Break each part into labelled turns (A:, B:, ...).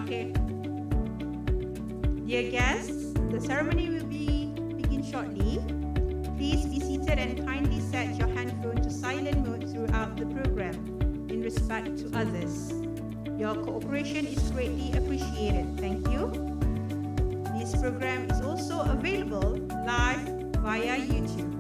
A: Okay. Dear guests, the ceremony will begin shortly. Please be seated and kindly set your handphone to silent mode throughout the program in respect to others. Your cooperation is greatly appreciated. Thank you. This program is also available live via YouTube.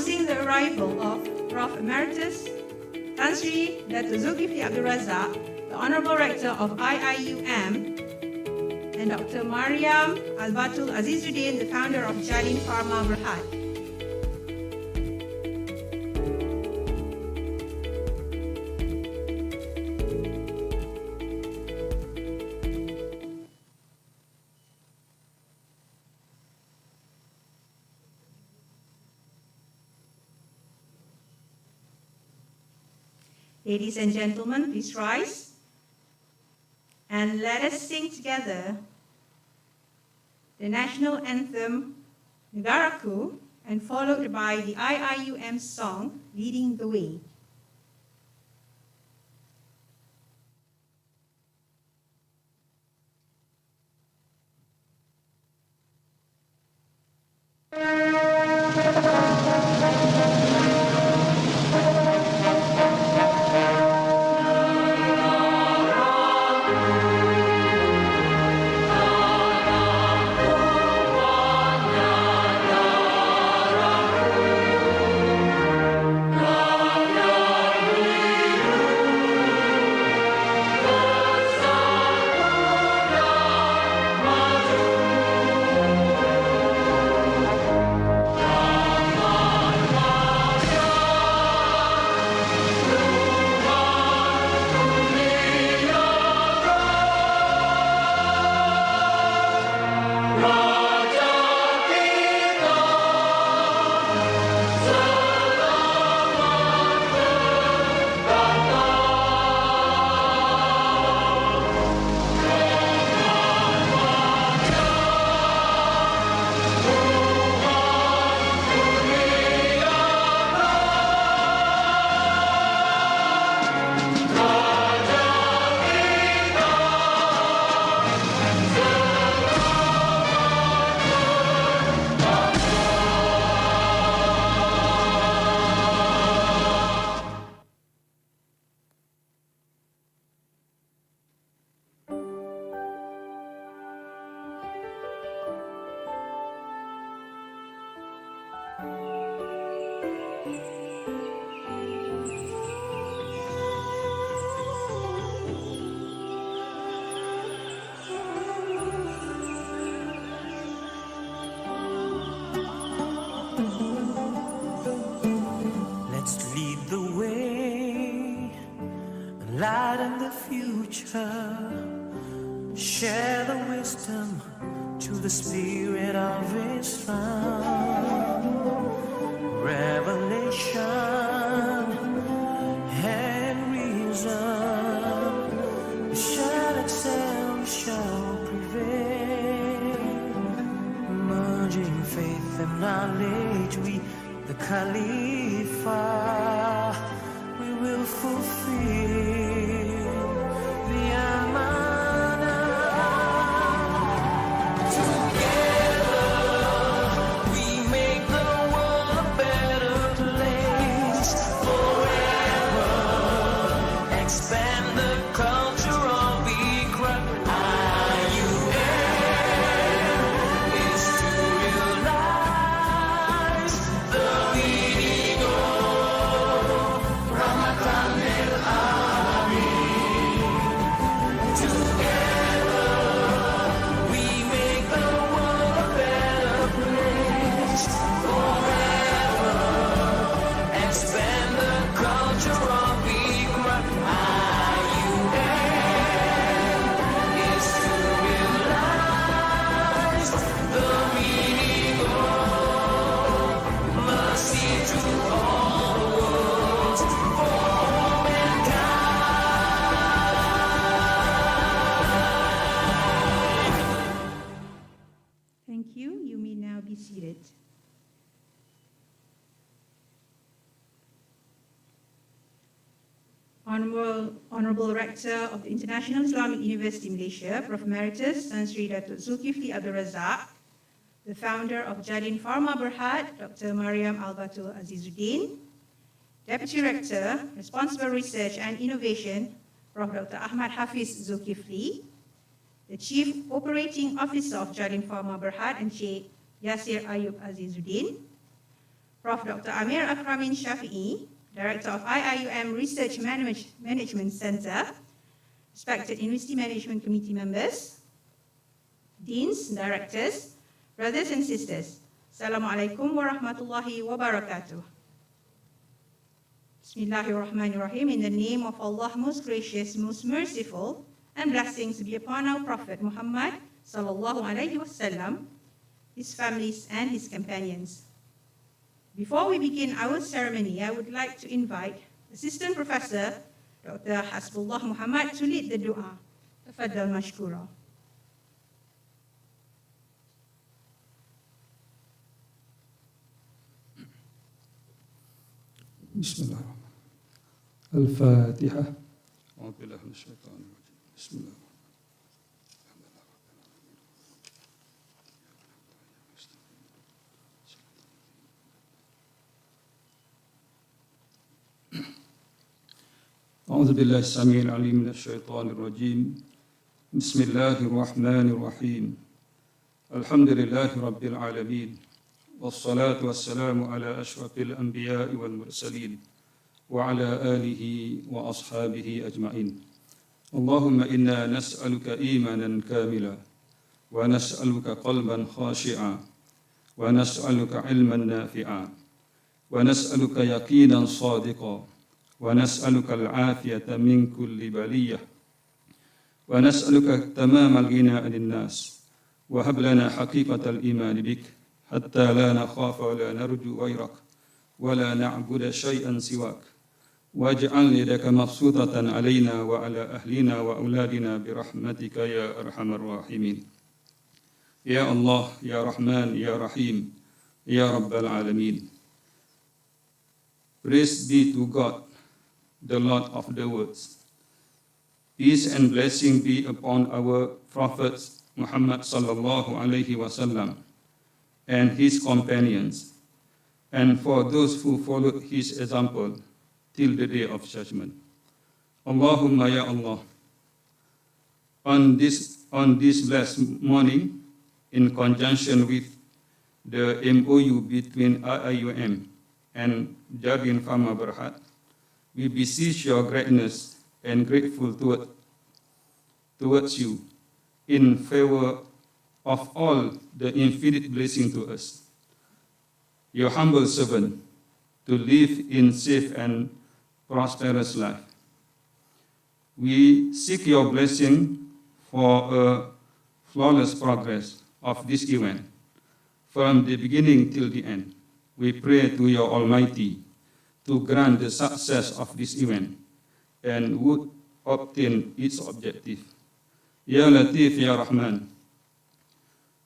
A: announcing the arrival of Prof. Emeritus Tan Sri Dr. Zulkifli Abdul Razak, the Honorable Rector of IIUM, and Dr. Mariam Albatul Azizuddin, the founder of Jardin Pharma Berhad. Ladies and gentlemen, please rise and let us sing together the national anthem, Negaraku, and followed by the IIUM song, Leading the Way.
B: Lighten the future, share the wisdom to the spirit of Islam. Revelation and reason, we shall excel, we shall prevail. Merging faith and knowledge, we, the Khalifa, we will fulfill the Amana. Together we make the world a better place. Forever expand the culture of Ikra. IUM is to realize the meaning of Ramadan el-Amin. Together we make the world a better place. Forever expand the culture of Ikra. IUM is to realize the meaning of mercy to all worlds for mankind.
A: Thank you. You may now be seated. Honorable Rector of the International Islamic University Malaysia, Prof. Emeritus Tan Sri Dato' Zulkifli Abdul Razak, the founder of Jardin Pharma Berhad, Dr. Mariam Albatul Azizuddin, Deputy Rector, Responsible Research and Innovation, Prof. Dr. Ahmad Hafiz Zulkifli, the Chief Operating Officer of Jardin Pharma Berhad, and Sheikh Yasir Ayub Azizuddin, Prof. Dr. Amir Akramin Shafi'i, Director of IIUM Research Management Center, respected University Management Committee members, deans, directors, brothers and sisters. Assalamualaikum warahmatullahi wabarakatuh. Bismillahirrahmanirrahim. In the name of Allah, most gracious, most merciful, and blessings be upon our Prophet Muhammad sallallahu alaihi wasallam, his families and his companions. Before we begin our ceremony, I would like to invite Assistant Professor Dr. Hasbullah Muhammad to lead the dua. Tafaddal mashkura.
C: بسم الله الرحمن الرحيم. الفاتحة. أعوذ بالله من الشيطان الرجيم. بسم الله الرحمن الرحيم. أعوذ بالله السميع العليم من الشيطان الرجيم. بسم الله الرحمن الرحيم. الحمد لله رب العالمين. والصلاة والسلام على أشرف الأنبياء والمرسلين وعلى آله وأصحابه أجمعين. اللهم إنا نسألك إيمانا كاملا ونسألك قلبا خاشعا ونسألك علما نافعا ونسألك يقينا صادقا ونسألك العافية من كل بلية ونسألك تمام الغنى عن الناس وهب لنا حقيقة الإيمان بك حتى لا نخاف ولا نرجو غيرك ولا نعبد شيئا سواك واجعل يدك مبسوطة علينا وعلى أهلنا وأولادنا برحمتك يا أرحم الراحمين. يا الله يا رحمن يا رحيم يا رب العالمين. Praise be to God, the Lord of the worlds. Peace and blessing be upon our Prophet Muhammad sallallahu alaihi wasallam and his companions, and for those who follow his example till the day of judgment. Allahumma ya Allah. On this blessed morning, in conjunction with the MoU between IIUM and Jardin Pharma Berhad, we beseech your greatness and grateful towards you in favor of all the infinite blessing to us, your humble servant, to live in safe and prosperous life. We seek your blessing for a flawless progress of this event, from the beginning till the end. We pray to your Almighty to grant the success of this event and would obtain its objective. Ya Latif, Ya Rahman,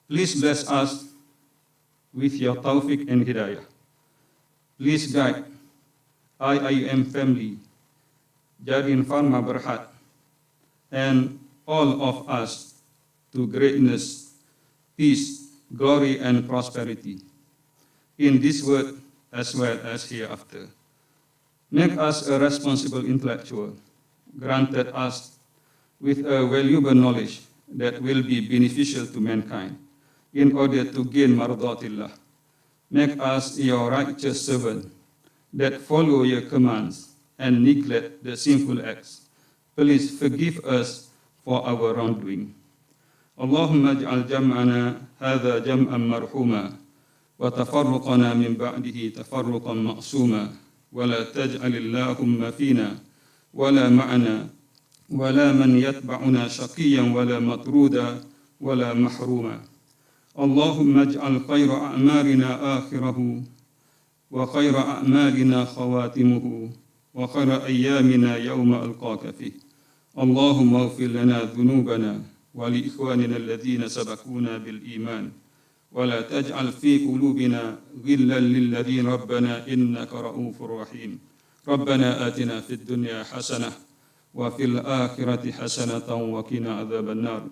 C: please bless us with your tawfiq and hidayah. Please guide IIM family, Jardin Pharma Berhad, and all of us to greatness, peace, glory, and prosperity in this world as well as hereafter. Make us a responsible intellectual, granted us with a valuable knowledge that will be beneficial to mankind, in order to gain mardatillah. Make us your righteous servant that follow your commands and neglect the sinful acts. Please forgive us for our wrongdoing. Allahumma ij'al jam'ana hadha jam'an marhuma wa tafarruqana min ba'dihi tafarruqan ma'suma wa la taj'al Allahumma fina wa la ma'ana wa la man yatba'una shaqiyan wa la matruda wa la mahruma. اللهم اجعل خير أعمالنا آخره وخير أعمالنا خواتمه وخير أيامنا يوم ألقاك فيه. اللهم اغفر لنا ذنوبنا ولإخواننا الذين سبقونا بالإيمان ولا تجعل في قلوبنا غلا للذين ربنا إنك رؤوف رحيم. ربنا آتنا في الدنيا حسنة وفي الآخرة حسنة وقنا عذاب النار.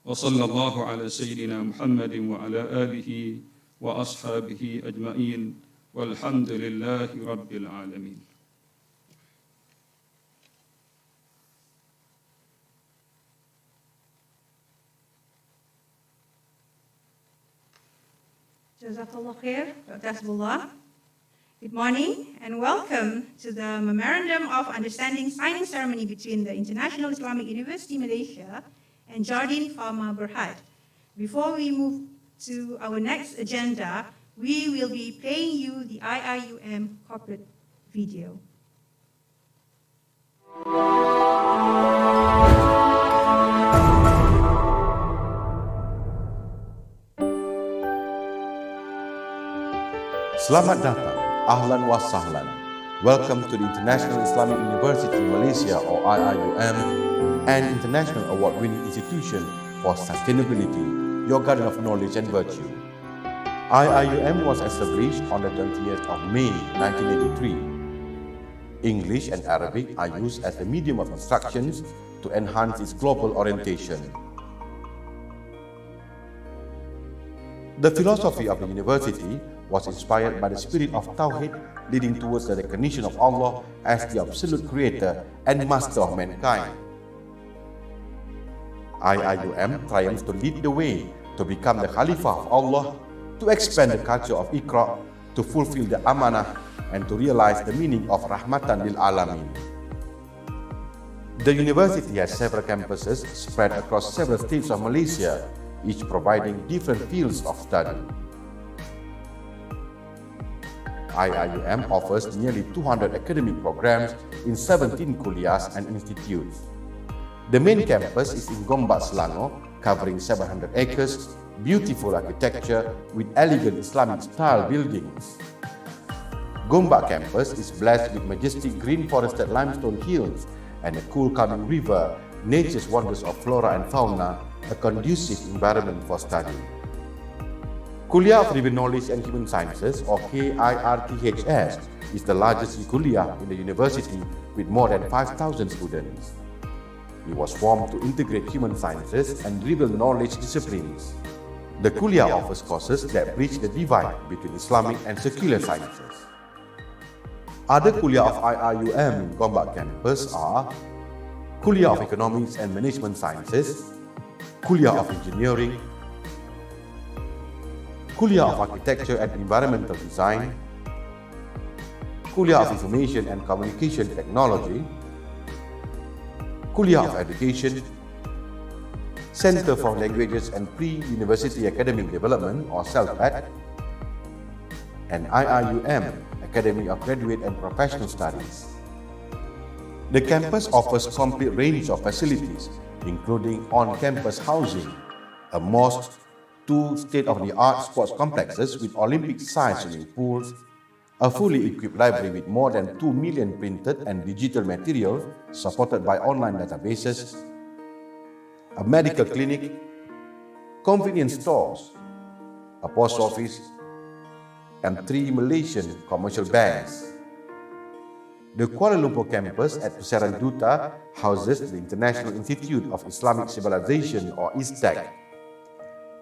C: وصلى الله على سيدنا محمد وعلى آله وأصحابه أجمعين والحمد لله رب العالمين.
A: Jazakallah khair, Dr. Hasbullah. Good morning and welcome to the Memorandum of Understanding signing ceremony between the International Islamic University Malaysia and Jardin Pharma Berhad. Before we move to our next agenda, we will be playing you the IIUM corporate video.
D: Selamat datang, ahlan wa sahlan. Welcome to the International Islamic University Malaysia or IIUM, an international award-winning institution for sustainability, your garden of knowledge and virtue. IIUM was established on the 20th of May 1983. English and Arabic are used as the medium of instructions to enhance its global orientation. The philosophy of the university was inspired by the spirit of Tawhid, leading towards the recognition of Allah as the absolute creator and master of mankind. IIUM triumphs to lead the way to become the Khalifah of Allah, to expand the culture of Iqra, to fulfill the amanah, and to realize the meaning of Rahmatan lil Alamin. The university has several campuses spread across several states of Malaysia, each providing different fields of study. IIUM offers nearly 200 academic programs in 17 kuliahs and institutes. The main campus is in Gombak, Selangor, covering 700 acres, beautiful architecture with elegant Islamic-style buildings. Gombak campus is blessed with majestic green forested limestone hills and a cool calming river, nature's wonders of flora and fauna, a conducive environment for study. Kuliah of River Knowledge and Human Sciences, or KIRTHS, is the largest kuliah in the university with more than 5,000 students. It was formed to integrate human sciences and river knowledge disciplines. The kuliah offers courses that bridge the divide between Islamic and secular sciences. Other kuliah of IIUM in Gombak campus are Kuliah of Economics and Management Sciences, Kuliah of Engineering, Kuliah of Architecture and Environmental Design, Kuliah of Information and Communication Technology, Kuliah of Education, Center for Languages and Pre-University Academic Development or CELPAD, and IIUM, Academy of Graduate and Professional Studies. The campus offers a complete range of facilities, including on-campus housing, a mosque, 2 state-of-the-art sports complexes with Olympic-sized swimming pools, a fully equipped library with more than 2 million printed and digital materials supported by online databases, a medical clinic, convenience stores, a post office, and 3 Malaysian commercial banks. The Kuala Lumpur campus at Pusaran Duta houses the International Institute of Islamic Civilization or ISTAC.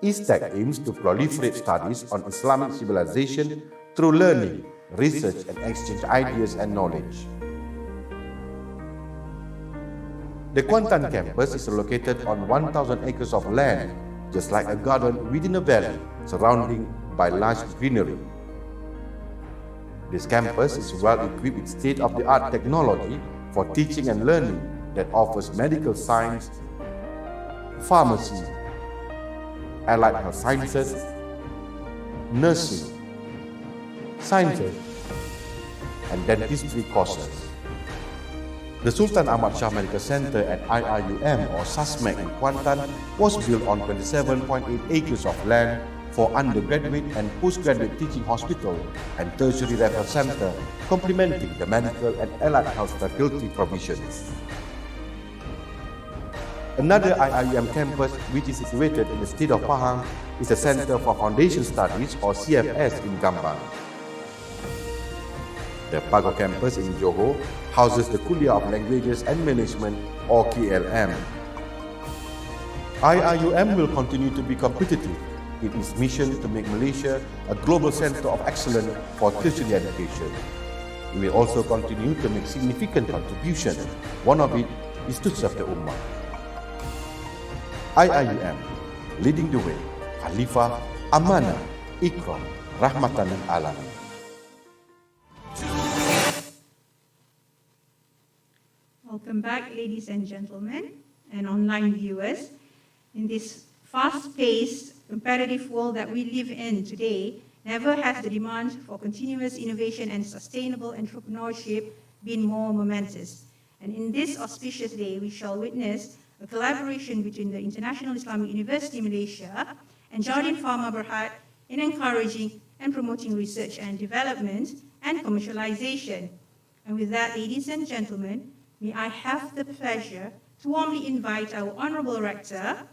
D: ISTAC aims to proliferate studies on Islamic civilization through learning, research, and exchange ideas and knowledge. The Kuantan campus is located on 1,000 acres of land, just like a garden within a valley, surrounded by lush greenery. This campus is well equipped with state-of-the-art technology for teaching and learning that offers medical science, pharmacy, allied health sciences, nursing, sciences, and dentistry courses. The Sultan Ahmad Shah Medical Center at IIUM or SASMEC in Kuantan was built on 27.8 acres of land for undergraduate and postgraduate teaching hospital and tertiary referral center, complementing the medical and allied health faculty provisions. Another IIUM campus, which is situated in the state of Pahang, is the Center for Foundation Studies or CFS in Gambang. The Pago campus in Johor houses the Kuliah of Languages and Management or KLM. IIUM will continue to be competitive in its mission to make Malaysia a global center of excellence for tertiary education. It will also continue to make significant contributions. One of it is to serve the Ummah. IIUM, leading the way, Khalifah, Amanah, Ikram, Rahmatan lil Alamin.
A: back, ladies and gentlemen, and online viewers. In this fast-paced, competitive world that we live in today, never has the demand for continuous innovation and sustainable entrepreneurship been more momentous. And in this auspicious day, we shall witness a collaboration between the International Islamic University Malaysia and Jardin Pharma Berhad in encouraging and promoting research and development and commercialization. And with that, ladies and gentlemen, may I have the pleasure to warmly invite our Honorable Rector,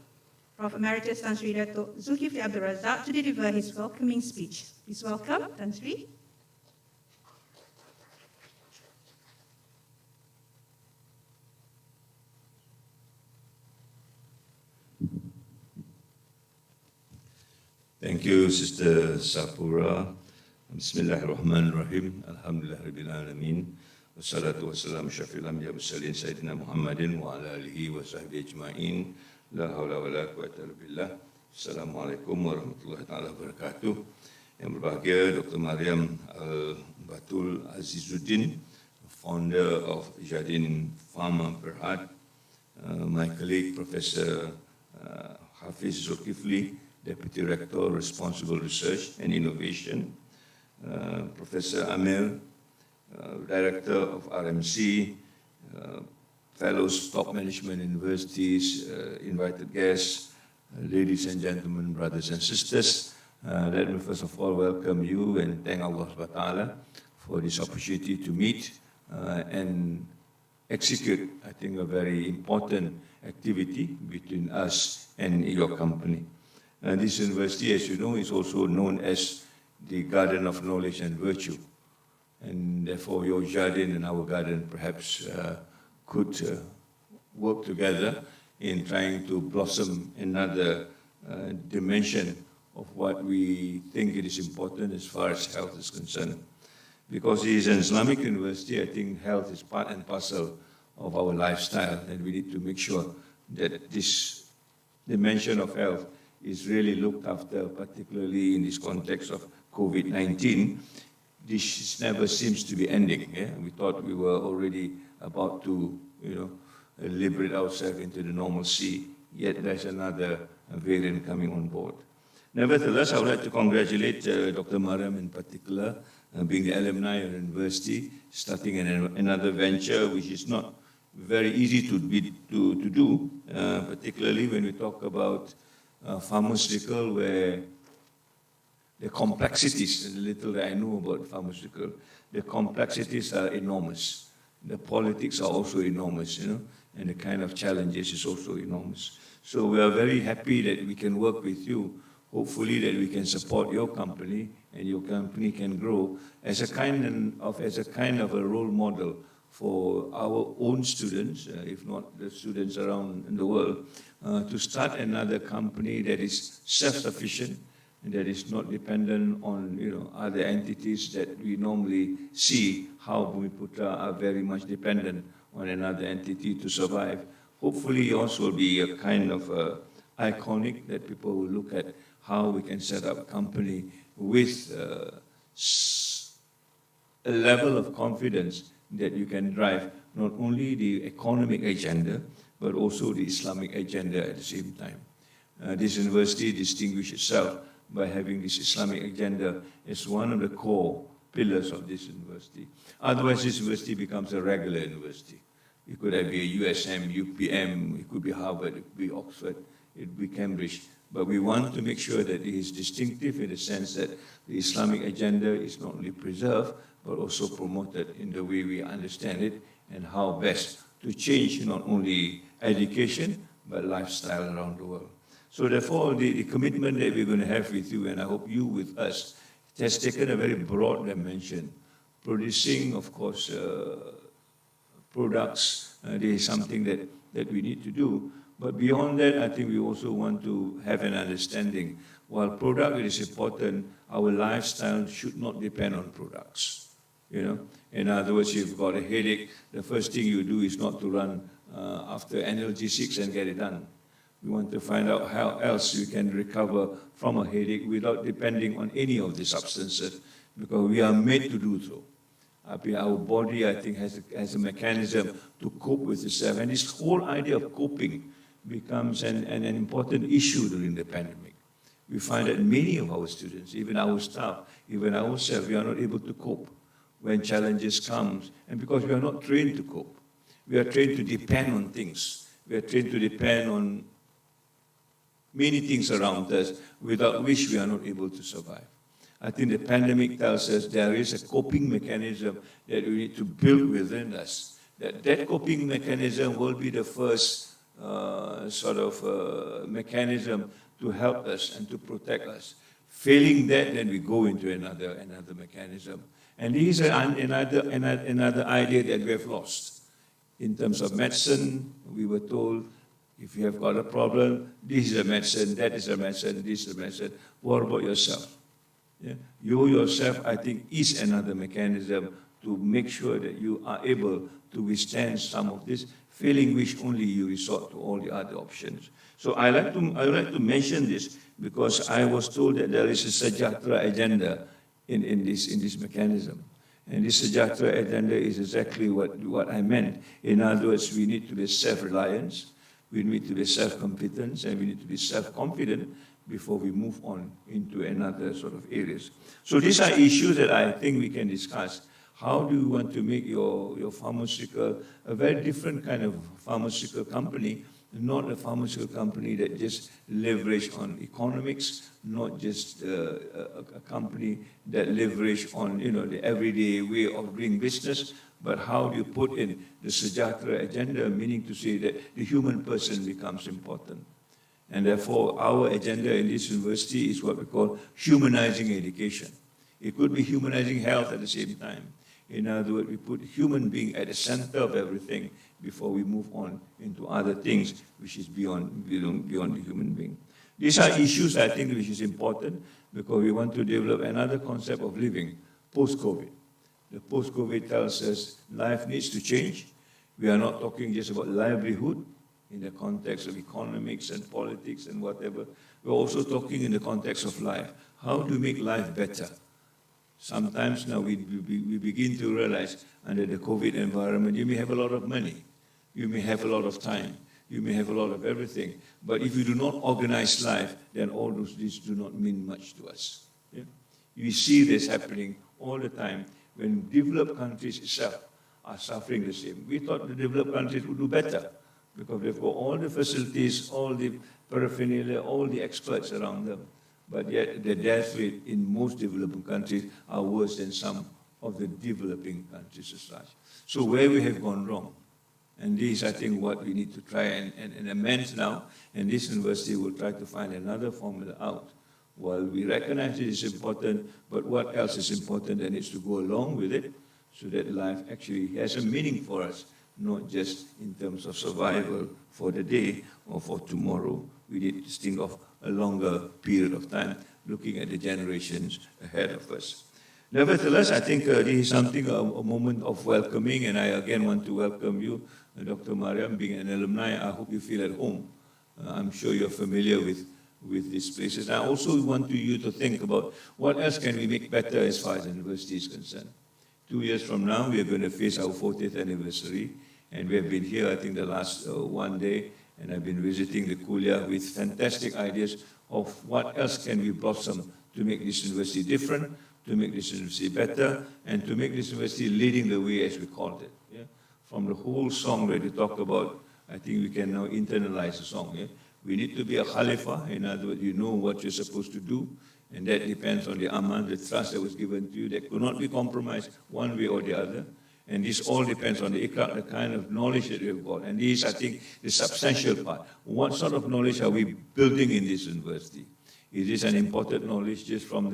A: Prof. Emeritus Tan Sri Dato' Zulkifli Abdul Razak, to deliver his welcoming speech. Please welcome Tan Sri.
E: Thank you, Sister Sapura. Bismillahirrahmanirrahim. Alhamdulillahirabbil alamin. Wassalatu wassalamu syafil anbiya mursalin sayyidina Muhammadin wa ala alihi wa sahbihi ajma'in. La haula wala quwwata illa billah. Assalamualaikum warahmatullahi taala wabarakatuh. Yang berbahagia Dr. Mariam Al-Batul Azizuddin, founder of Jardin Pharma Berhad, my colleague Professor Hafiz Zulkifli, Deputy Rector, Responsible Research and Innovation, Professor Amir, Director of RMC, fellows, top management universities, invited guests, ladies and gentlemen, brothers and sisters. Let me first of all welcome you and thank Allah subhanahu wa ta'ala for this opportunity to meet and execute, I think, a very important activity between us and your company. This university, as you know, is also known as the Garden of Knowledge and Virtue. And therefore, your Jardin and our garden perhaps could work together in trying to blossom another dimension of what we think it is important as far as health is concerned. Because it is an Islamic university, I think health is part and parcel of our lifestyle, and we need to make sure that this dimension of health is really looked after, particularly in this context of COVID-19. This never seems to be ending. Yeah? We thought we were already about to, liberate ourselves into the normalcy, yet there's another variant coming on board. Nevertheless, I would like to congratulate Dr. Mariam in particular, being the alumni of the university, starting another venture which is not very easy to do, particularly when we talk about pharmaceutical, where the complexities, the little that I know about pharmaceutical, the complexities are enormous. The politics are also enormous, and the kind of challenges is also enormous. So we are very happy that we can work with you, hopefully that we can support your company and your company can grow as a kind of a role model for our own students, if not the students around in the world, to start another company that is self-sufficient and that is not dependent on other entities that we normally see how Bhumiputra are very much dependent on another entity to survive. Hopefully yours will be a kind of iconic that people will look at how we can set up a company with a level of confidence that you can drive not only the economic agenda, but also the Islamic agenda at the same time. This university distinguishes itself by having this Islamic agenda as one of the core pillars of this university. Otherwise, this university becomes a regular university. It could be a USM, UPM, it could be Harvard, it could be Oxford, it could be Cambridge. But we want to make sure that it is distinctive in the sense that the Islamic agenda is not only preserved, but also promoted in the way we understand it and how best to change not only education, but lifestyle around the world. So therefore, the commitment that we're going to have with you, and I hope you with us, it has taken a very broad dimension. Producing, of course, products, there is something that we need to do. But beyond that, I think we also want to have an understanding. While product is important, our lifestyle should not depend on products. In other words, if you've got a headache, the first thing you do is not to run after analgesics and get it done. We want to find out how else we can recover from a headache without depending on any of the substances, because we are made to do so. Our body, I think, has a mechanism to cope with itself. And this whole idea of coping becomes an important issue during the pandemic. We find that many of our students, even our staff, even ourselves, we are not able to cope when challenges come. And because we are not trained to cope, we are trained to depend on things. We are trained to depend on many things around us, without which we are not able to survive. I think the pandemic tells us there is a coping mechanism that we need to build within us. That coping mechanism will be the first mechanism to help us and to protect us. Failing that, then we go into another mechanism. And this is another idea that we have lost. In terms of medicine, we were told, if you have got a problem, this is a medicine, that is a medicine, this is a medicine. What about yourself? Yeah? You yourself, I think, is another mechanism to make sure that you are able to withstand some of this, failing which only you resort to all the other options. So I like to mention this because I was told that there is a Sejahtera agenda in this mechanism. And this Sejahtera agenda is exactly what I meant. In other words, we need to be self-reliant, we need to be self-competent, and we need to be self-confident before we move on into another sort of areas. So these are issues that I think we can discuss. How do you want to make your pharmaceutical a very different kind of pharmaceutical company, not a pharmaceutical company that just leverage on economics, not just a company that leverage on the everyday way of doing business, but how do you put in the Sejahtera agenda, meaning to say that the human person becomes important. And therefore, our agenda in this university is what we call humanizing education. It could be humanizing health at the same time. In other words, we put human being at the center of everything before we move on into other things which is beyond the human being. These are issues, I think, which is important because we want to develop another concept of living post-COVID. The post-COVID tells us life needs to change. We are not talking just about livelihood in the context of economics and politics and whatever. We're also talking in the context of life. How do we make life better? Sometimes now we begin to realize under the COVID environment, you may have a lot of money, you may have a lot of time, you may have a lot of everything, but if you do not organize life, then all those things do not mean much to us. Yeah? You see this happening all the time when developed countries itself are suffering the same. We thought the developed countries would do better because they've got all the facilities, all the paraphernalia, all the experts around them. But yet the death rate in most developing countries are worse than some of the developing countries as such. So where we have gone wrong, and this is, I think, what we need to try and amend now, and this university will try to find another formula out. While we recognize it is important, but what else is important that needs to go along with it so that life actually has a meaning for us, not just in terms of survival for the day or for tomorrow. We need to think of a longer period of time, looking at the generations ahead of us. Nevertheless, I think this is something, a moment of welcoming, and I again want to welcome you, Dr. Mariam, being an alumni. I hope you feel at home. I'm sure you're familiar with these places. I also want you to think about what else can we make better as far as the university is concerned. 2 years from now, we are going to face our 40th anniversary, and we have been here, I think, the last one day, and I've been visiting the Kuliah with fantastic ideas of what else can we blossom to make this university different, to make this university better, and to make this university leading the way, as we called it. Yeah? From the whole song that we talk about, I think we can now internalize the song. Yeah? We need to be a Khalifah, in other words, you know what you're supposed to do, and that depends on the aman, the trust that was given to you, that could not be compromised one way or the other. And this all depends on the iqra, the kind of knowledge that we've got. And this, I think, the substantial part. What sort of knowledge are we building in this university? Is this an important knowledge just from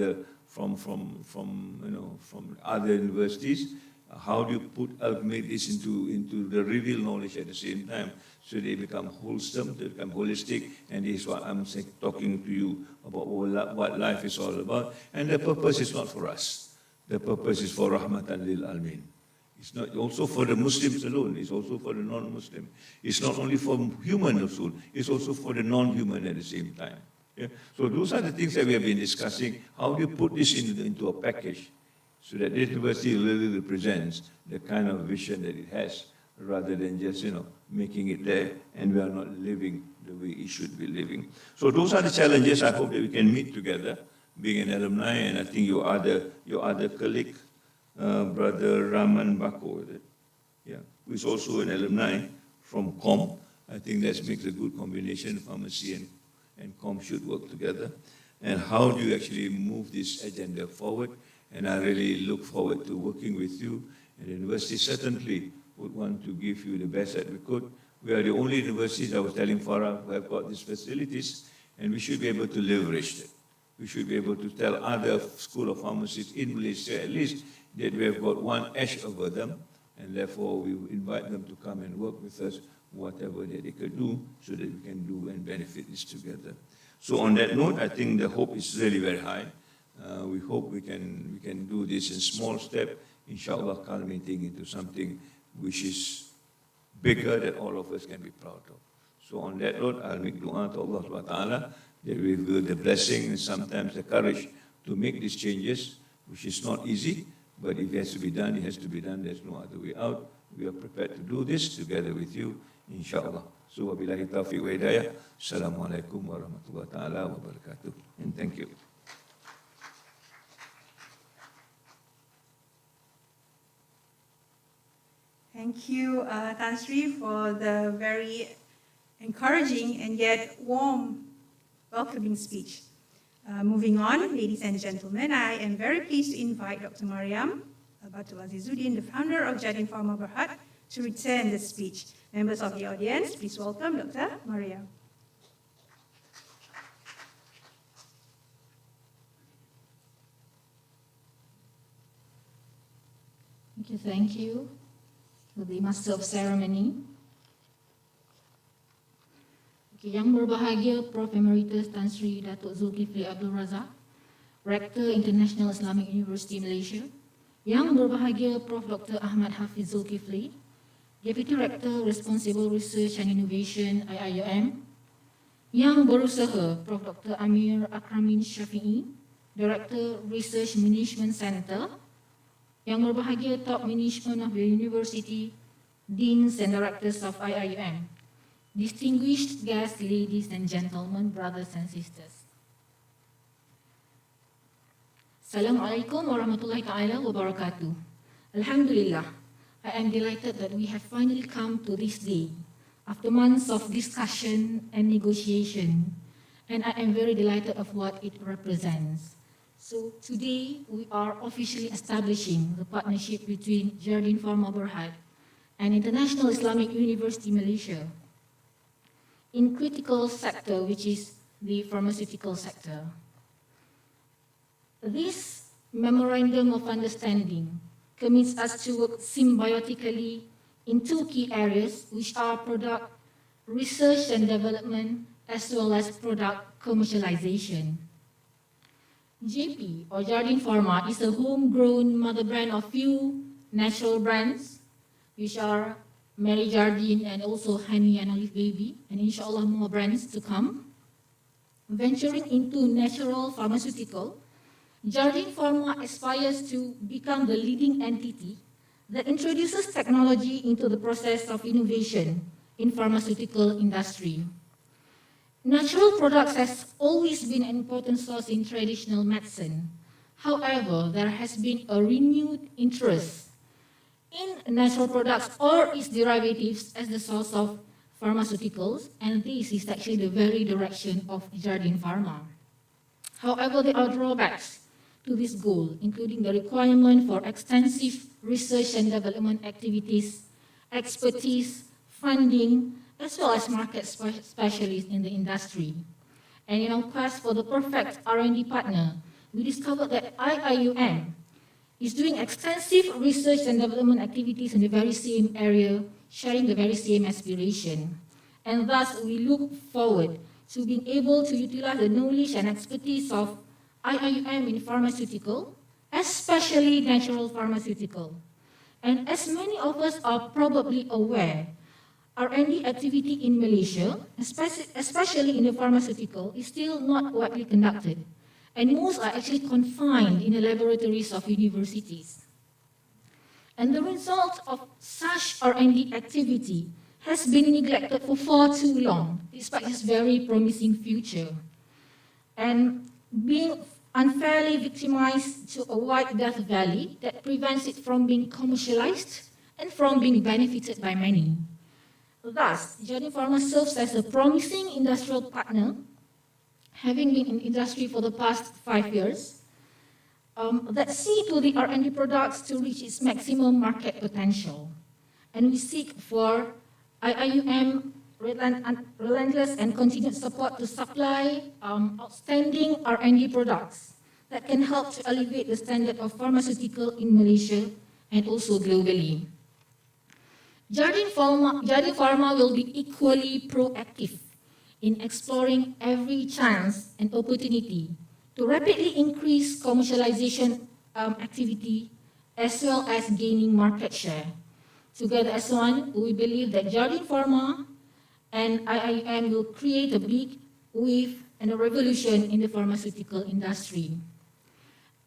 E: other universities? How do you amalgamate this into the real knowledge at the same time so they become wholesome, they become holistic, and this is what I'm talking to you about what life is all about. And the purpose is not for us. The purpose is for Rahmatan lil Alamin. It's not also for the Muslims alone, it's also for the non-Muslim. It's not only for human soul, it's also for the non-human at the same time. Yeah? So those are the things that we have been discussing. How do you put this into a package So that this university really represents the kind of vision that it has, rather than just, making it there, and we are not living the way it should be living. So those are the challenges I hope that we can meet together, being an alumni, and I think your other colleague, Brother Raman Bako, who is also an alumni from COM. I think that makes a good combination. Pharmacy and COM should work together. And how do you actually move this agenda forward? And I really look forward to working with you. And the university certainly would want to give you the best that we could. We are the only universities, I was telling Farah, who have got these facilities, and we should be able to leverage it. We should be able to tell other school of pharmacists in Malaysia, at least, that we have got one edge over them, and therefore we invite them to come and work with us, whatever that they could do, so that we can do and benefit this together. So on that note, I think the hope is really very high. We hope we can do this in small steps, inshallah, culminating into something which is bigger that all of us can be proud of. So on that note, I'll make dua to Allah subhanahu wa ta'ala that we will the blessing and sometimes the courage to make these changes, which is not easy, but if it has to be done, it has to be done. There's no other way out. We are prepared to do this together with you, inshallah. So wabillahi taufiq wa hidayah. Assalamualaikum warahmatullahi ta'ala wabarakatuh. And thank you.
A: Thank you, Tan Sri, for the very encouraging and yet warm, welcoming speech. Moving on, ladies and gentlemen, I am very pleased to invite Dr. Mariam Batu Azizuddin, the founder of Jardin Pharma Berhad, to return the speech. Members of the audience, please welcome Dr. Mariam.
F: Thank you to the Master of Ceremony. Yang berbahagia Prof. Emeritus Tan Sri Datuk Zulkifli Abdul Razak, Rector International Islamic University Malaysia. Yang berbahagia Prof. Dr. Ahmad Hafiz Zulkifli, Deputy Rector Responsible Research and Innovation IIUM. Yang berusaha Prof. Dr. Amir Akramin Syafi'i, Director Research Management Center. Yang berbahagia top management of the university, deans and directors of IIUM. Distinguished guests, ladies and gentlemen, brothers and sisters. Assalamualaikum warahmatullahi ta'ala wabarakatuh. Alhamdulillah, I am delighted that we have finally come to this day after months of discussion and negotiation, and I am very delighted of what it represents. So today, we are officially establishing the partnership between Jardin Pharma Berhad and International Islamic University Malaysia in critical sector, which is the pharmaceutical sector. This memorandum of understanding commits us to work symbiotically in two key areas, which are product research and development, as well as product commercialization. JP, or Jardin Pharma, is a homegrown mother brand of few natural brands, which are Mary Jardin and also Honey and Olive Baby, and inshallah more brands to come. Venturing into natural pharmaceutical, Jardin Pharma aspires to become the leading entity that introduces technology into the process of innovation in pharmaceutical industry. Natural products has always been an important source in traditional medicine. However, there has been a renewed interest in natural products or its derivatives as the source of pharmaceuticals, and this is actually the very direction of Jardin Pharma. However, there are drawbacks to this goal, including the requirement for extensive research and development activities, expertise, funding, as well as market specialists in the industry. And in our quest for the perfect R&D partner, we discovered that IIUM is doing extensive research and development activities in the very same area, sharing the very same aspiration. And thus, we look forward to being able to utilize the knowledge and expertise of IIUM in pharmaceutical, especially natural pharmaceutical. And as many of us are probably aware, R&D activity in Malaysia, especially in the pharmaceutical, is still not widely conducted. and most are actually confined in the laboratories of universities. And the result of such R&D activity has been neglected for far too long, despite its very promising future, and being unfairly victimized to a wide death valley that prevents it from being commercialized and from being benefited by many. Thus, Jardin Pharma serves as a promising industrial partner, having been in industry for the past 5 years, that see to the R&D products to reach its maximum market potential. And we seek for IIUM relentless and continued support to supply outstanding R&D products that can help to elevate the standard of pharmaceutical in Malaysia and also globally. Jardin Pharma will be equally proactive in exploring every chance and opportunity to rapidly increase commercialization activity as well as gaining market share. Together as one, we believe that Jardin Pharma and IIM will create a big wave and a revolution in the pharmaceutical industry.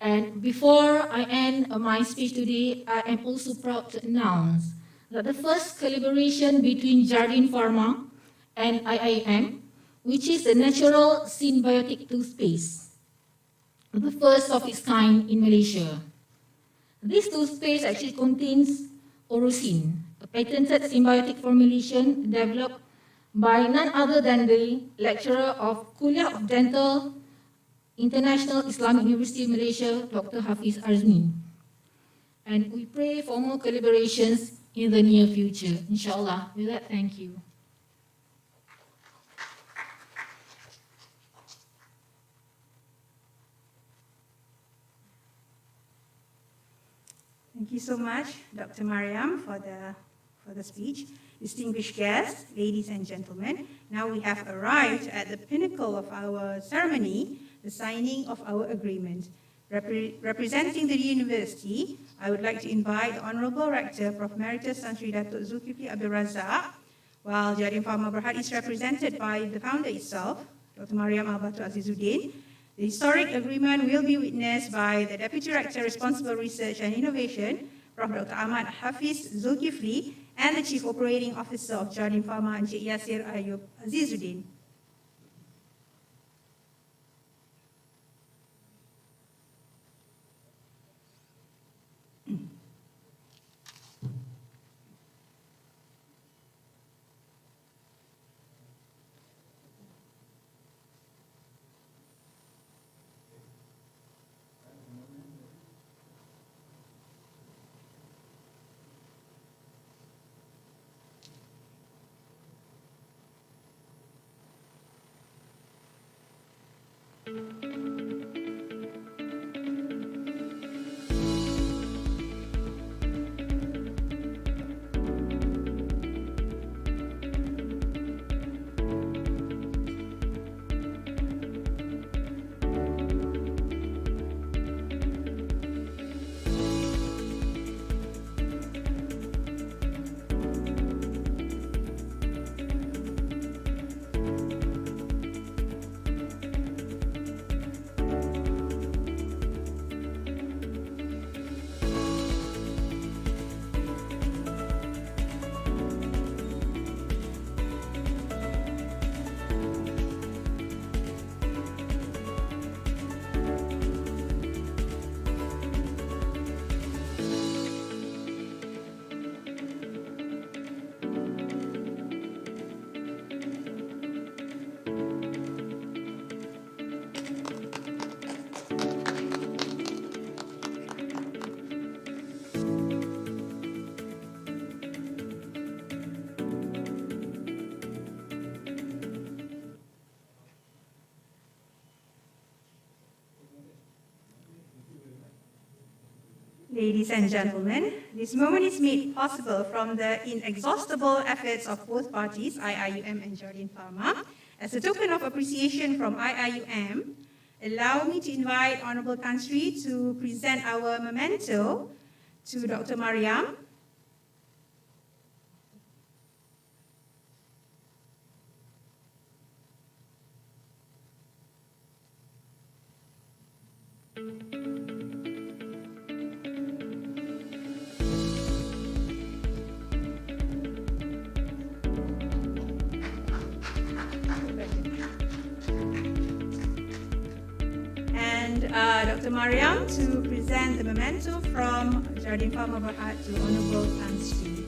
F: And before I end my speech today, I am also proud to announce that the first collaboration between Jardin Pharma and IIM, which is a natural symbiotic toothpaste, the first of its kind in Malaysia. This toothpaste actually contains orosin, a patented symbiotic formulation developed by none other than the lecturer of Kuliah of Dental, International Islamic University of Malaysia, Dr. Hafiz Arzmi. And we pray for more collaborations in the near future, inshallah. With that, thank you.
A: Thank you so much, Dr. Mariam, for the speech. Distinguished guests, ladies and gentlemen, now we have arrived at the pinnacle of our ceremony, the signing of our agreement. Representing the university, I would like to invite the Honorable Rector, Prof. Emeritus Tan Sri Datuk Zulkifli Abdul Razak, while Jardin Pharma Berhad is represented by the founder itself, Dr. Mariam Al-Batu Azizuddin. The historic agreement will be witnessed by the Deputy Rector Responsible Research and Innovation, Prof. Dr. Ahmad Hafiz Zulkifli, and the Chief Operating Officer of Jardin Pharma, Encik Yasir Ayub Azizuddin. Ladies and gentlemen, this moment is made possible from the inexhaustible efforts of both parties, IIUM and Jardin Pharma. As a token of appreciation from IIUM, allow me to invite Honorable Tan Sri to present our memento to Dr. Mariam. Dr. Mariam to present the memento from Jardin Pharma Berhad to Honorable Tan Sri.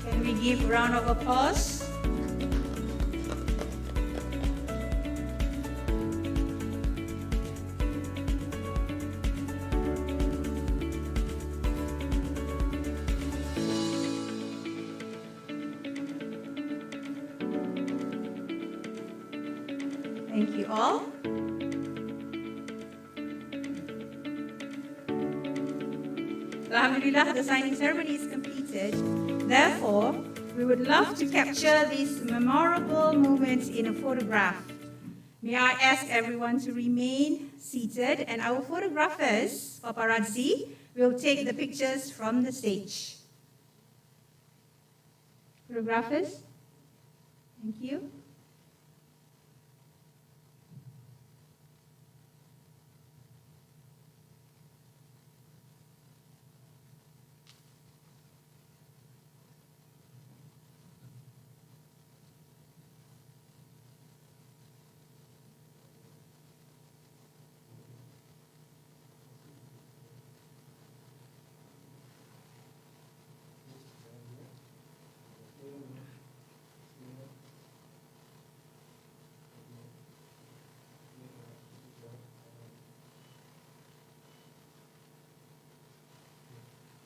A: Can we give a round of applause? Thank you all. Alhamdulillah, the signing ceremony is completed. Therefore, we would love to capture these memorable moments in a photograph. May I ask everyone to remain seated, and our photographers, paparazzi, will take the pictures from the stage. Photographers, thank you.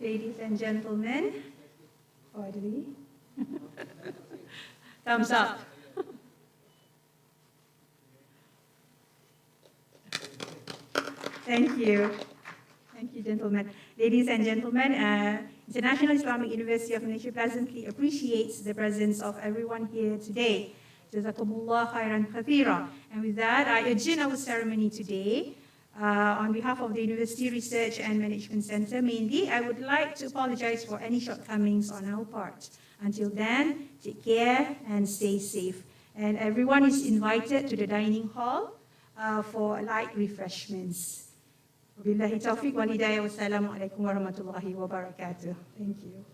A: Ladies and gentlemen, orderly. Thumbs up. Thank you. Thank you, gentlemen. Ladies and gentlemen, International Islamic University of Malaysia pleasantly appreciates the presence of everyone here today. Jazakumullah khairan kathira. And with that, I adjourn our ceremony today. On behalf of the University Research and Management Center, mainly, I would like to apologize for any shortcomings on our part. Until then, take care and stay safe. And everyone is invited to the dining hall for light refreshments. Wabillahi taufiq wal hidayah. Wassalamu alaikum warahmatullahi wabarakatuh. Thank you.